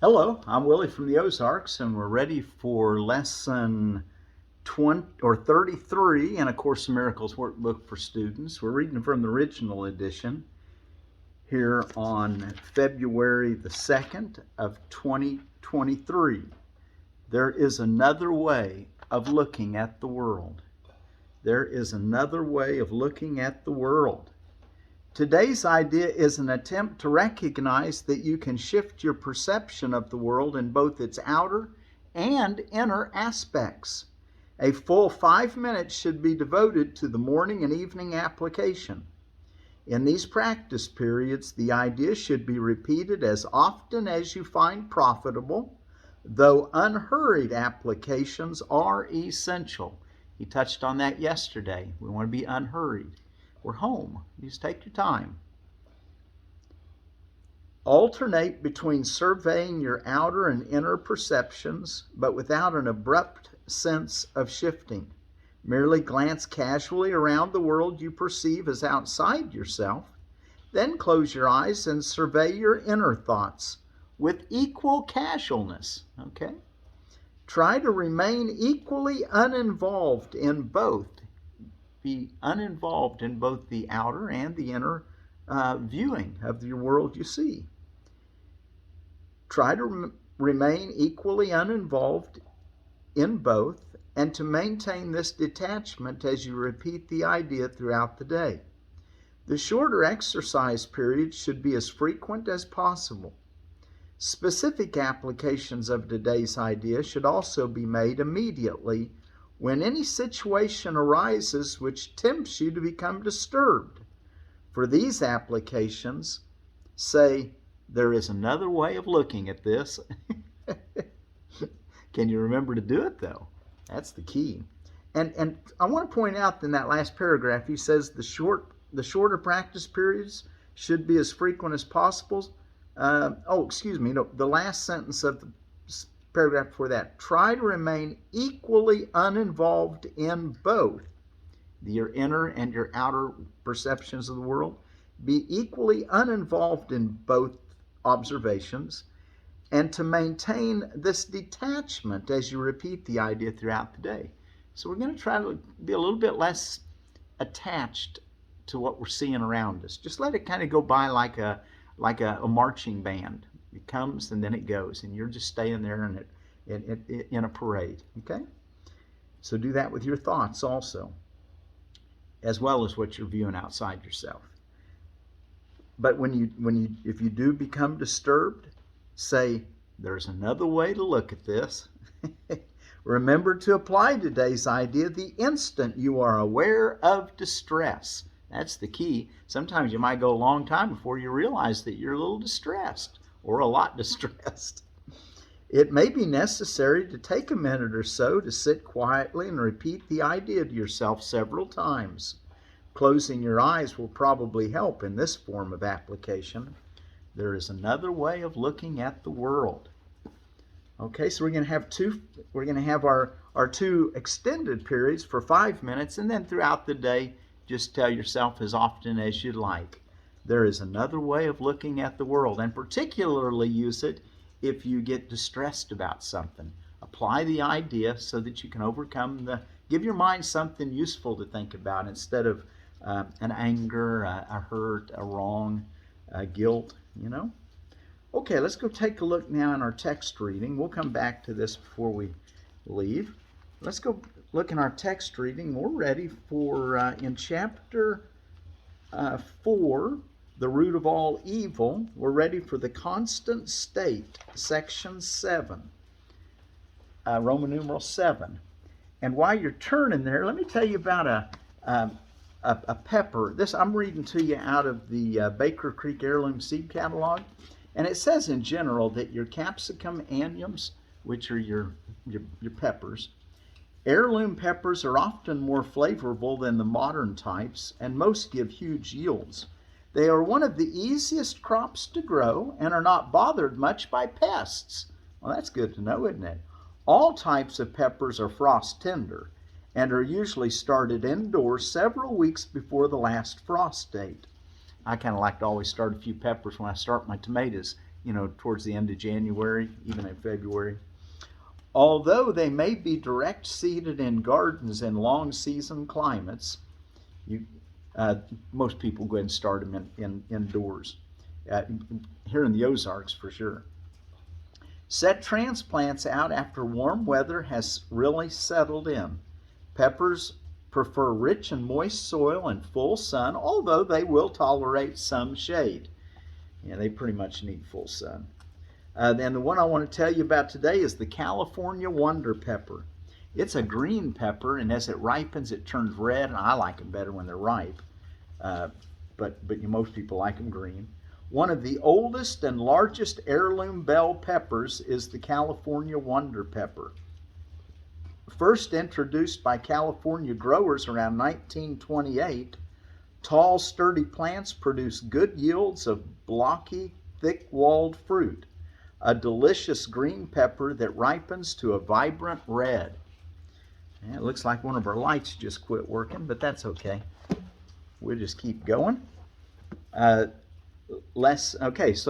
Hello, I'm Willie from the Ozarks, and we're ready for lesson 33 in A Course in Miracles workbook for students. We're reading from the original edition here on February the 2nd of 2023. There is another way of looking at the world. There is another way of looking at the world. Today's idea is an attempt to recognize that you can shift your perception of the world in both its outer and inner aspects. A full 5 minutes should be devoted to the morning and evening application. In these practice periods, the idea should be repeated as often as you find profitable, though unhurried applications are essential. He touched on that yesterday. We want to be unhurried. We're home. You just take your time. Alternate between surveying your outer and inner perceptions, but without an abrupt sense of shifting. Merely glance casually around the world you perceive as outside yourself. Then close your eyes and survey your inner thoughts with equal casualness. Okay? Try to remain equally uninvolved in both. Be uninvolved in both the outer and the inner viewing of the world you see. Try to remain equally uninvolved in both and to maintain this detachment as you repeat the idea throughout the day. The shorter exercise periods should be as frequent as possible. Specific applications of today's idea should also be made immediately when any situation arises which tempts you to become disturbed. For these applications, say, there is another way of looking at this. Can you remember to do it, though? That's the key. And I want to point out in that last paragraph, he says the shorter practice periods should be as frequent as possible. The last sentence of the paragraph before that. Try to remain equally uninvolved in both your inner and your outer perceptions of the world. Be equally uninvolved in both observations, and to maintain this detachment as you repeat the idea throughout the day. So we're going to try to be a little bit less attached to what we're seeing around us. Just let it kind of go by like a marching band. It comes and then it goes, and you're just staying there in a parade. Okay? So do that with your thoughts also, as well as what you're viewing outside yourself. But if you do become disturbed, say, there's another way to look at this. Remember to apply today's idea the instant you are aware of distress. That's the key. Sometimes you might go a long time before you realize that you're a little distressed or a lot distressed. It may be necessary to take a minute or so to sit quietly and repeat the idea to yourself several times. Closing your eyes will probably help in this form of application. There is another way of looking at the world. Okay, so we're going to have our two extended periods for 5 minutes, and then throughout the day, just tell yourself as often as you'd like. There is another way of looking at the world, and particularly use it if you get distressed about something. Apply the idea so that you can give your mind something useful to think about instead of an anger, a hurt, a wrong, a guilt, Okay, let's go take a look now in our text reading. We'll come back to this before we leave. Let's go look in our text reading. We're ready for, in chapter 4, the root of all evil, we're ready for the constant state, section 7, Roman numeral 7. And while you're turning there, let me tell you about a pepper. This I'm reading to you out of the Baker Creek Heirloom Seed Catalog. And it says in general that your capsicum annuums, which are your peppers, heirloom peppers are often more flavorful than the modern types, and most give huge yields. They are one of the easiest crops to grow and are not bothered much by pests. Well, that's good to know, isn't it? All types of peppers are frost tender and are usually started indoors several weeks before the last frost date. I kind of like to always start a few peppers when I start my tomatoes towards the end of January, even in February. Although they may be direct seeded in gardens in long season climates, most people go ahead and start them indoors. Here in the Ozarks for sure. Set transplants out after warm weather has really settled in. Peppers prefer rich and moist soil and full sun, although they will tolerate some shade. They pretty much need full sun. Then the one I want to tell you about today is the California Wonder Pepper. It's a green pepper, and as it ripens, it turns red, and I like them better when they're ripe. But most people like them green. One of the oldest and largest heirloom bell peppers is the California Wonder Pepper. First introduced by California growers around 1928, tall, sturdy plants produce good yields of blocky, thick-walled fruit, a delicious green pepper that ripens to a vibrant red. It looks like one of our lights just quit working, but that's okay. We'll just keep going. So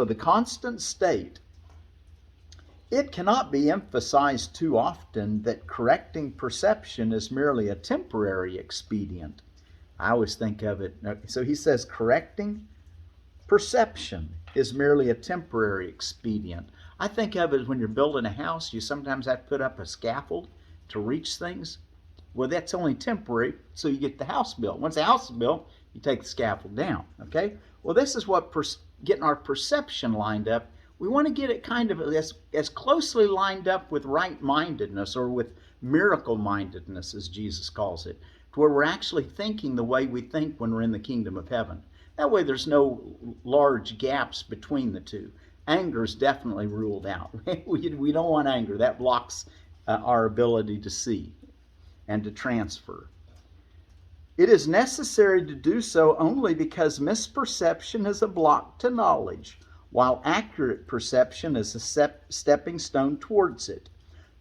the constant state. It cannot be emphasized too often that correcting perception is merely a temporary expedient. I always think of it, so he says correcting perception is merely a temporary expedient. I think of it when you're building a house, you sometimes have to put up a scaffold to reach things. Well, that's only temporary, so you get the house built. Once the house is built, you take the scaffold down, okay? Well, this is what getting our perception lined up. We want to get it kind of as closely lined up with right-mindedness, or with miracle-mindedness, as Jesus calls it, to where we're actually thinking the way we think when we're in the kingdom of heaven. That way there's no large gaps between the two. Anger is definitely ruled out. We don't want anger. That blocks our ability to see and to transfer. It is necessary to do so only because misperception is a block to knowledge, while accurate perception is a stepping stone towards it.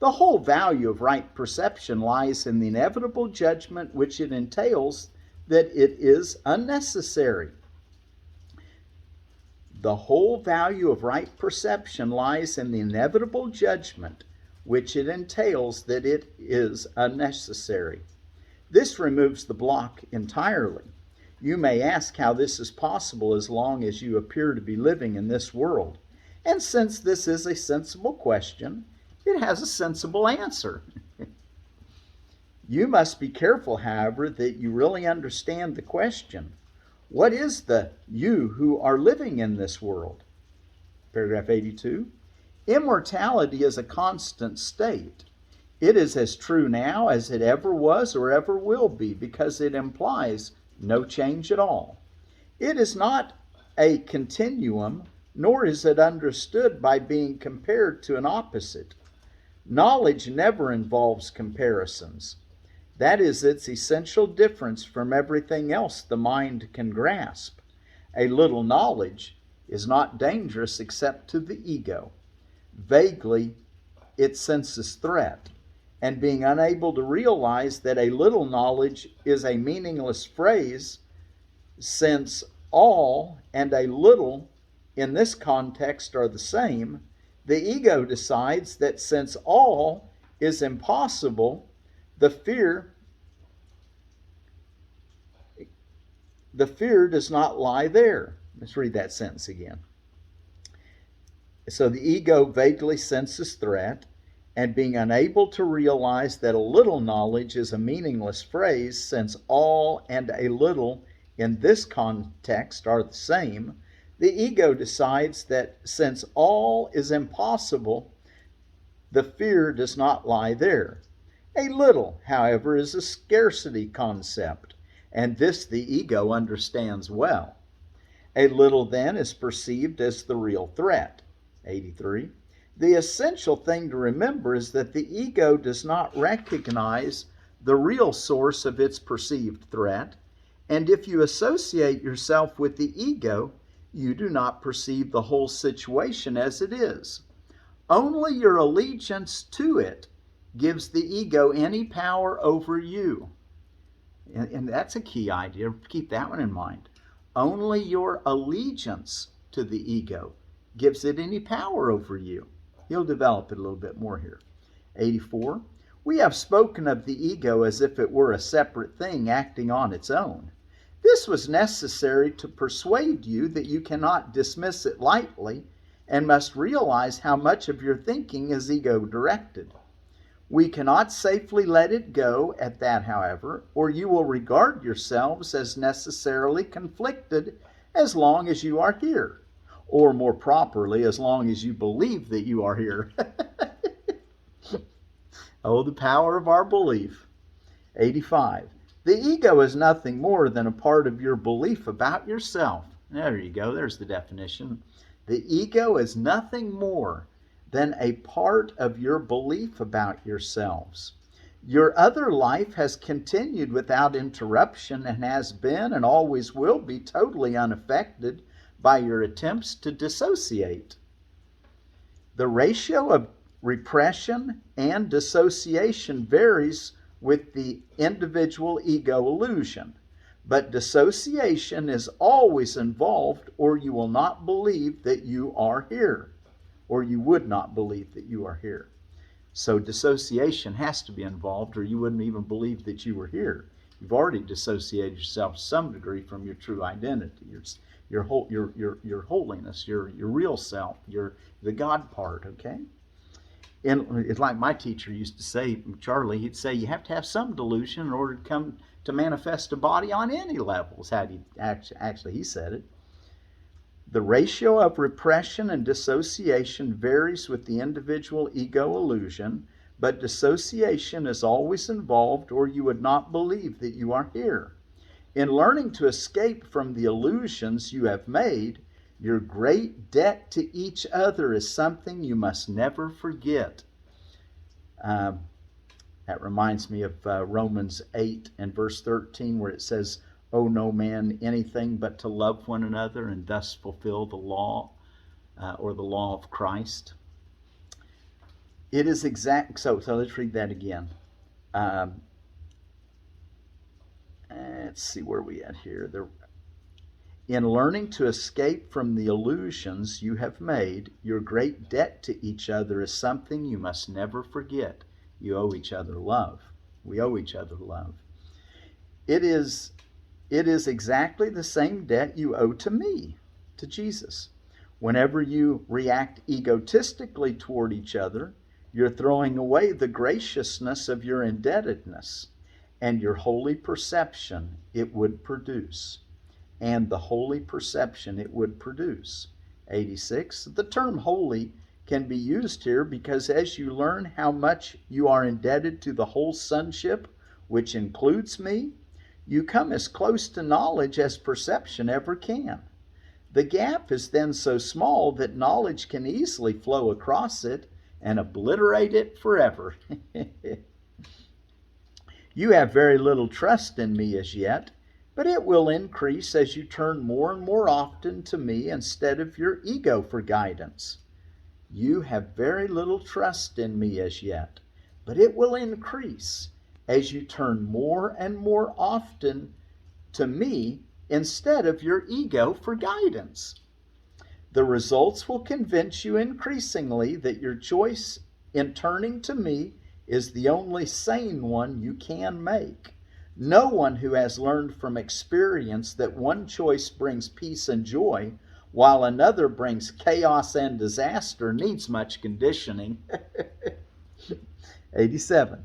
The whole value of right perception lies in the inevitable judgment which it entails that it is unnecessary. The whole value of right perception lies in the inevitable judgment which it entails that it is unnecessary. This removes the block entirely. You may ask how this is possible as long as you appear to be living in this world. And since this is a sensible question, it has a sensible answer. You must be careful, however, that you really understand the question. What is the you who are living in this world? Paragraph 82. Immortality is a constant state. It is as true now as it ever was or ever will be, because it implies no change at all. It is not a continuum, nor is it understood by being compared to an opposite. Knowledge never involves comparisons. That is its essential difference from everything else the mind can grasp. A little knowledge is not dangerous except to the ego. Vaguely, it senses threat, and being unable to realize that a little knowledge is a meaningless phrase, since all and a little in this context are the same, the ego decides that since all is impossible, the fear does not lie there. Let's read that sentence again. So the ego vaguely senses threat, and being unable to realize that a little knowledge is a meaningless phrase, since all and a little in this context are the same, the ego decides that since all is impossible, the fear does not lie there. A little, however, is a scarcity concept, and this the ego understands well. A little, then, is perceived as the real threat. 83. The essential thing to remember is that the ego does not recognize the real source of its perceived threat, and if you associate yourself with the ego, you do not perceive the whole situation as it is. Only your allegiance to it gives the ego any power over you. And that's a key idea. Keep that one in mind. Only your allegiance to the ego gives it any power over you. He'll develop it a little bit more here. 84. We have spoken of the ego as if it were a separate thing acting on its own. This was necessary to persuade you that you cannot dismiss it lightly and must realize how much of your thinking is ego-directed. We cannot safely let it go at that, however, or you will regard yourselves as necessarily conflicted as long as you are here, or more properly, as long as you believe that you are here. Oh, the power of our belief. 85. The ego is nothing more than a part of your belief about yourself. There you go. There's the definition. The ego is nothing more than a part of your belief about yourselves. Your other life has continued without interruption and has been and always will be totally unaffected by your attempts to dissociate. The ratio of repression and dissociation varies with the individual ego illusion, but dissociation is always involved, or you will not believe that you are here, or you would not believe that you are here. So dissociation has to be involved, or you wouldn't even believe that you were here. You've already dissociated yourself to some degree from your true identity, your holiness, your real self, the God part, okay? And it's like my teacher used to say, Charlie, he'd say, you have to have some delusion in order to come to manifest a body on any levels. How do you, actually, he said it. The ratio of repression and dissociation varies with the individual ego illusion, but dissociation is always involved, or you would not believe that you are here. In learning to escape from the illusions you have made, your great debt to each other is something you must never forget. That reminds me of Romans 8 and verse 13, where it says, owe no man anything but to love one another and thus fulfill the law, or the law of Christ. It is exact. So let's read that again. Let's see where we at here. In learning to escape from the illusions you have made, your great debt to each other is something you must never forget. You owe each other love. We owe each other love. It is exactly the same debt you owe to me, to Jesus. Whenever you react egotistically toward each other, you're throwing away the graciousness of your indebtedness and your holy perception it would produce. And the holy perception it would produce. 86. The term holy can be used here because as you learn how much you are indebted to the whole sonship, which includes me, you come as close to knowledge as perception ever can. The gap is then so small that knowledge can easily flow across it and obliterate it forever. You have very little trust in me as yet, but it will increase as you turn more and more often to me instead of your ego for guidance. You have very little trust in me as yet, but it will increase as you turn more and more often to me instead of your ego for guidance. The results will convince you increasingly that your choice in turning to me is the only sane one you can make. No one who has learned from experience that one choice brings peace and joy, while another brings chaos and disaster, needs much conditioning. 87.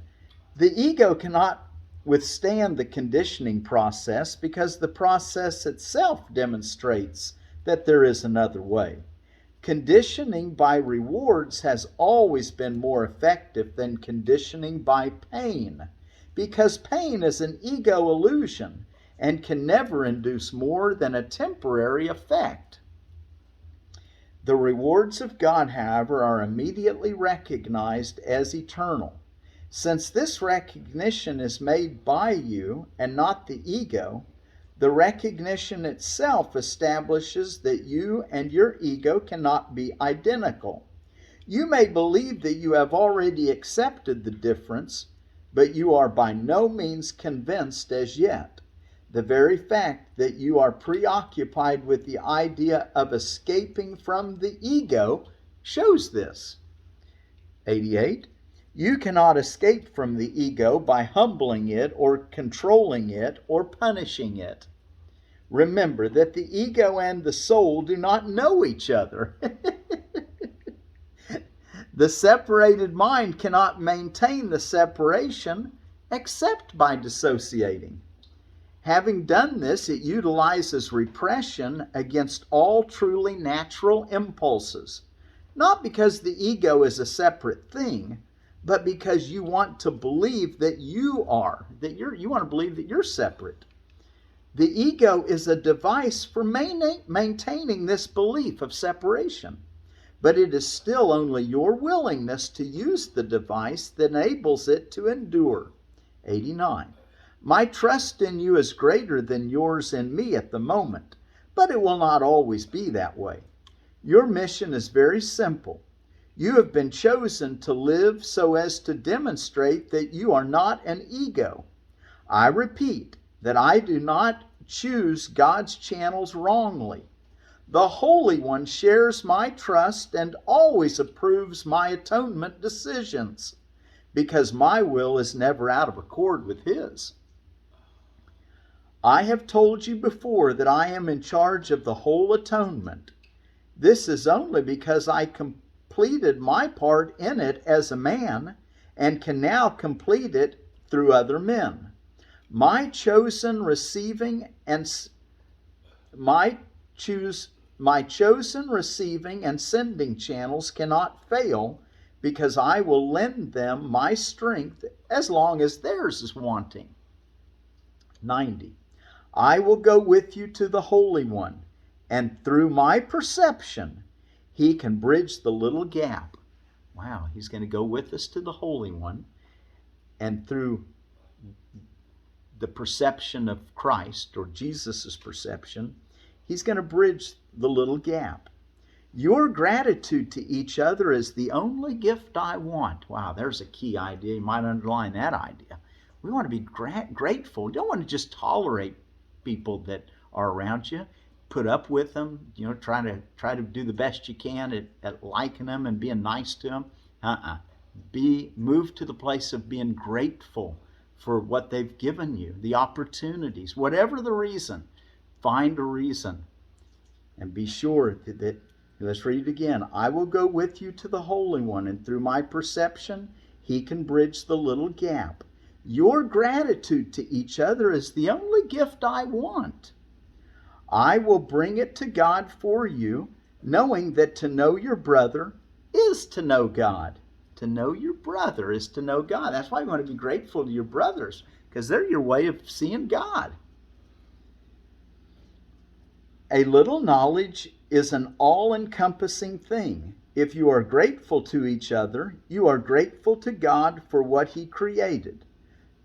The ego cannot withstand the conditioning process because the process itself demonstrates that there is another way. Conditioning by rewards has always been more effective than conditioning by pain, because pain is an ego illusion and can never induce more than a temporary effect. The rewards of God, however, are immediately recognized as eternal. Since this recognition is made by you and not the ego, the recognition itself establishes that you and your ego cannot be identical. You may believe that you have already accepted the difference, but you are by no means convinced as yet. The very fact that you are preoccupied with the idea of escaping from the ego shows this. 88. You cannot escape from the ego by humbling it or controlling it or punishing it. Remember that the ego and the soul do not know each other. The separated mind cannot maintain the separation except by dissociating. Having done this, it utilizes repression against all truly natural impulses. Not because the ego is a separate thing, but because you want to believe that you want to believe that you're separate. The ego is a device for maintaining this belief of separation, but it is still only your willingness to use the device that enables it to endure. 89. My trust in you is greater than yours in me at the moment, but it will not always be that way. Your mission is very simple. You have been chosen to live so as to demonstrate that you are not an ego. I repeat that I do not choose God's channels wrongly. The Holy One shares my trust and always approves my atonement decisions, because my will is never out of accord with His. I have told you before that I am in charge of the whole atonement. This is only because I completed my part in it as a man and can now complete it through other men. My chosen receiving and sending channels cannot fail, because I will lend them my strength as long as theirs is wanting. 90. I will go with you to the Holy One, and through my perception, He can bridge the little gap. Wow, He's going to go with us to the Holy One, and through the perception of Christ, or Jesus' perception, He's going to bridge the little gap. Your gratitude to each other is the only gift I want. Wow, there's a key idea. You might underline that idea. We want to be grateful. We don't want to just tolerate people that are around you, put up with them, try to do the best you can at liking them and being nice to them. Move to the place of being grateful for what they've given you, the opportunities, whatever the reason. Find a reason, and be sure that, let's read it again. I will go with you to the Holy One, and through my perception, He can bridge the little gap. Your gratitude to each other is the only gift I want. I will bring it to God for you, knowing that to know your brother is to know God. To know your brother is to know God. That's why you want to be grateful to your brothers, because they're your way of seeing God. A little knowledge is an all-encompassing thing. If you are grateful to each other, you are grateful to God for what He created.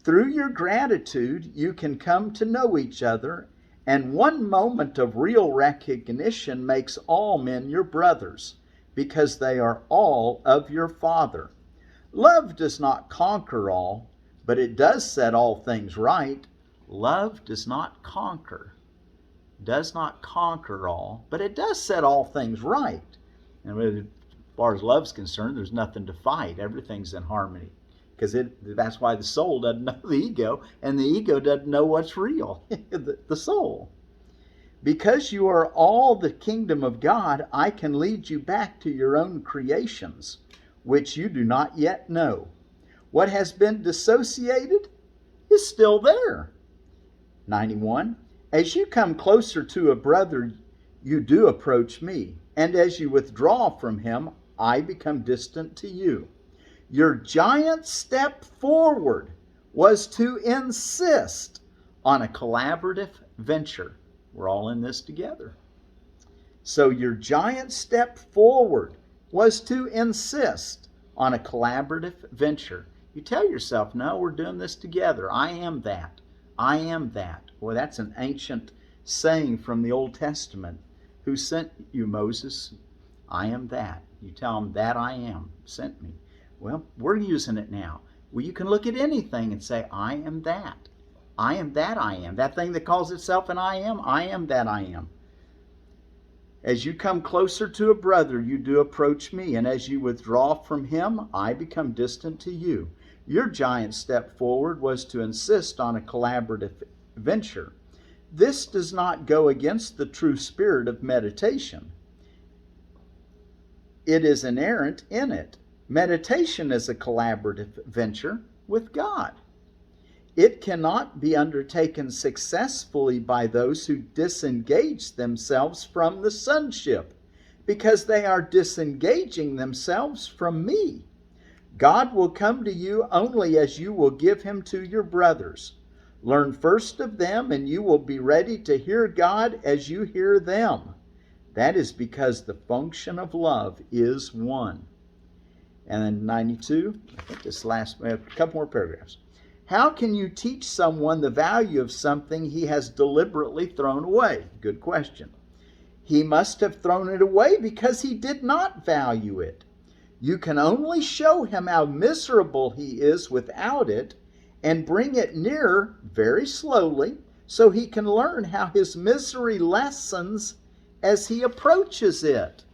Through your gratitude, you can come to know each other, and one moment of real recognition makes all men your brothers, because they are all of your Father. Love does not conquer all, but it does set all things right. Love does not conquer all, but it does set all things right. And as far as love's concerned, there's nothing to fight. Everything's in harmony. Because that's why the soul doesn't know the ego, and the ego doesn't know what's real, the soul. Because you are all the kingdom of God, I can lead you back to your own creations, which you do not yet know. What has been dissociated is still there. 91. As you come closer to a brother, you do approach me, and as you withdraw from him, I become distant to you. Your giant step forward was to insist on a collaborative venture. We're all in this together. So your giant step forward was to insist on a collaborative venture. You tell yourself, no, we're doing this together. I am that. I am that. Well, that's an ancient saying from the Old Testament. Who sent you, Moses? I am that. You tell him, that I am sent me. Well, we're using it now. Well, you can look at anything and say, I am that. I am that I am. That thing that calls itself an I am that I am. As you come closer to a brother, you do approach me, and as you withdraw from him, I become distant to you. Your giant step forward was to insist on a collaborative venture. This does not go against the true spirit of meditation. It is inherent in it. Meditation is a collaborative venture with God. It cannot be undertaken successfully by those who disengage themselves from the sonship, because they are disengaging themselves from me. God will come to you only as you will give him to your brothers. Learn first of them, and you will be ready to hear God as you hear them. That is because the function of love is one. And then 92, I think this last, a couple more paragraphs. How can you teach someone the value of something he has deliberately thrown away? Good question. He must have thrown it away because he did not value it. You can only show him how miserable he is without it and bring it nearer very slowly so he can learn how his misery lessens as he approaches it.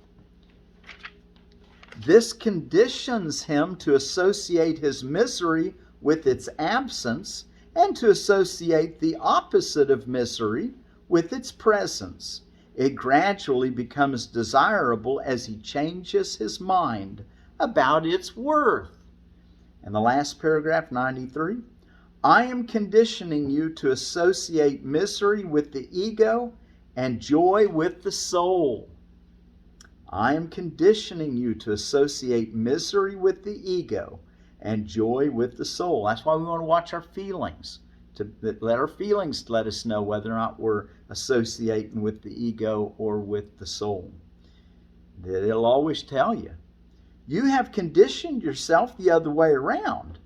This conditions him to associate his misery with its absence, and to associate the opposite of misery with its presence. It gradually becomes desirable as he changes his mind about its worth. And the last paragraph, 93, I am conditioning you to associate misery with the ego and joy with the soul. I am conditioning you to associate misery with the ego and joy with the soul. That's why we want to watch our feelings, to let our feelings let us know whether or not we're associating with the ego or with the soul. It'll always tell you. You have conditioned yourself the other way around.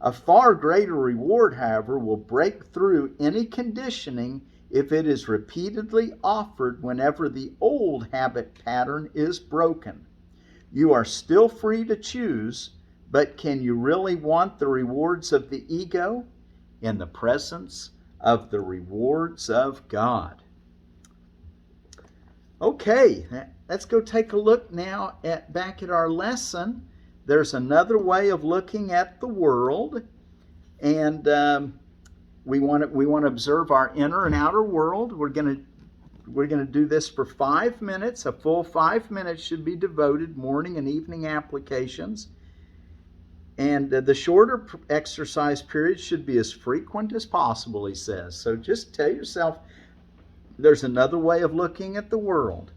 A far greater reward, however, will break through any conditioning if it is repeatedly offered whenever the old habit pattern is broken. You are still free to choose, but can you really want the rewards of the ego in the presence of the rewards of God? Okay, let's go take a look now back at our lesson. There's another way of looking at the world, and we want to observe our inner and outer world. We're going to do this for 5 minutes. A full 5 minutes should be devoted, morning and evening applications. And the shorter exercise periods should be as frequent as possible, he says. So just tell yourself there's another way of looking at the world.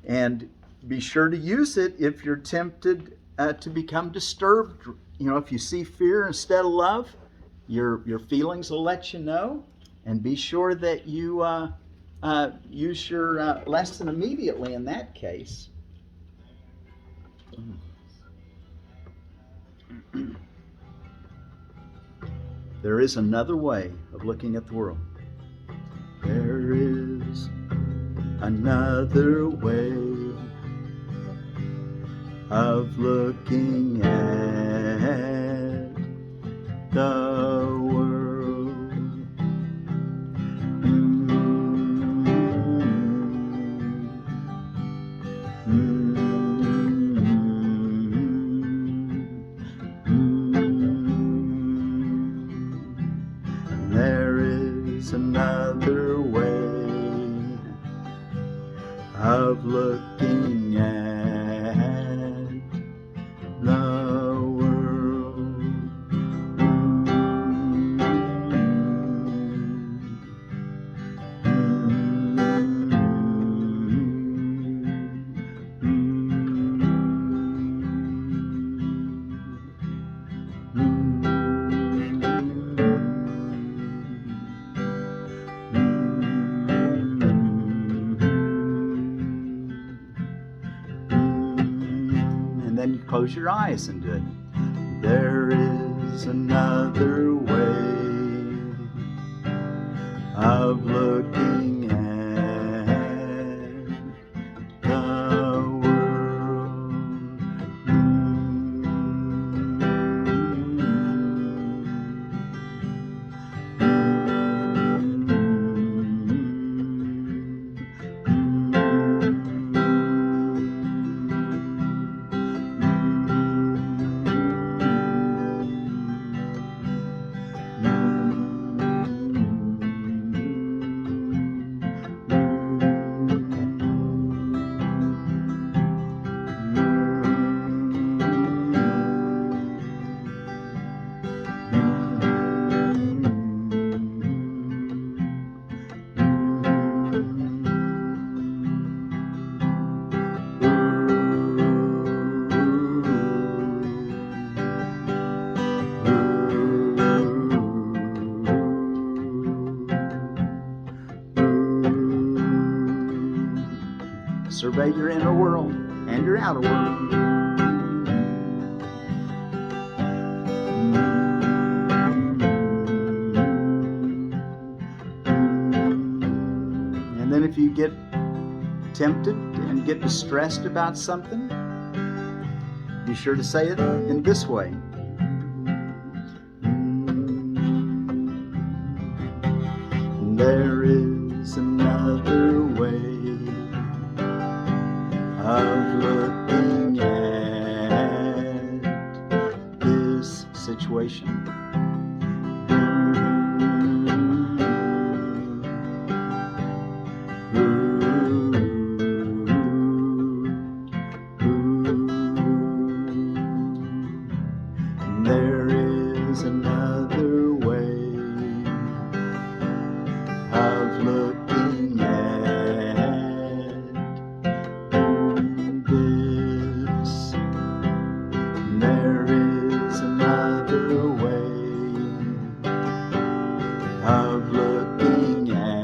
And be sure to use it if you're tempted to become disturbed. You know, if you see fear instead of love, your feelings will let you know. And be sure that you use your lesson immediately in that case. There is another way of looking at the world. There is another way of looking at the world. There is another way of looking at the world. And then you close your eyes and do it. There is another way of looking at the world. survey your inner world and your outer world. And then if you get tempted and get distressed about something, be sure to say it in this way. There is another way of looking at this situation. There is another way of looking at this. There is another way of looking at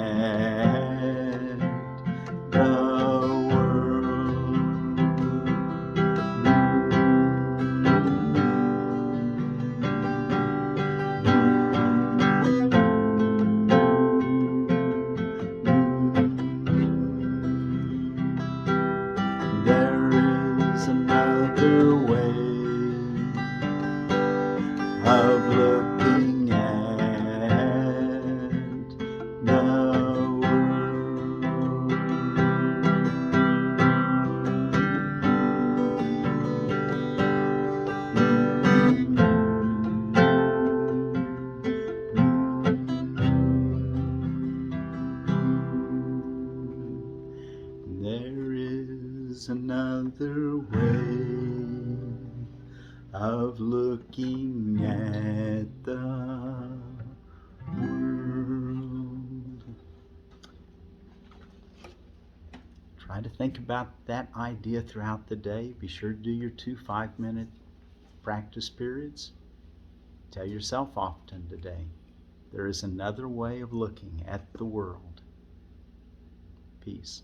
the world. There is another way of looking at the world. There is another way of looking at the world. Try to think about that idea throughout the day. Be sure to do your 2 5-minute practice periods. Tell yourself often today, there is another way of looking at the world. Peace.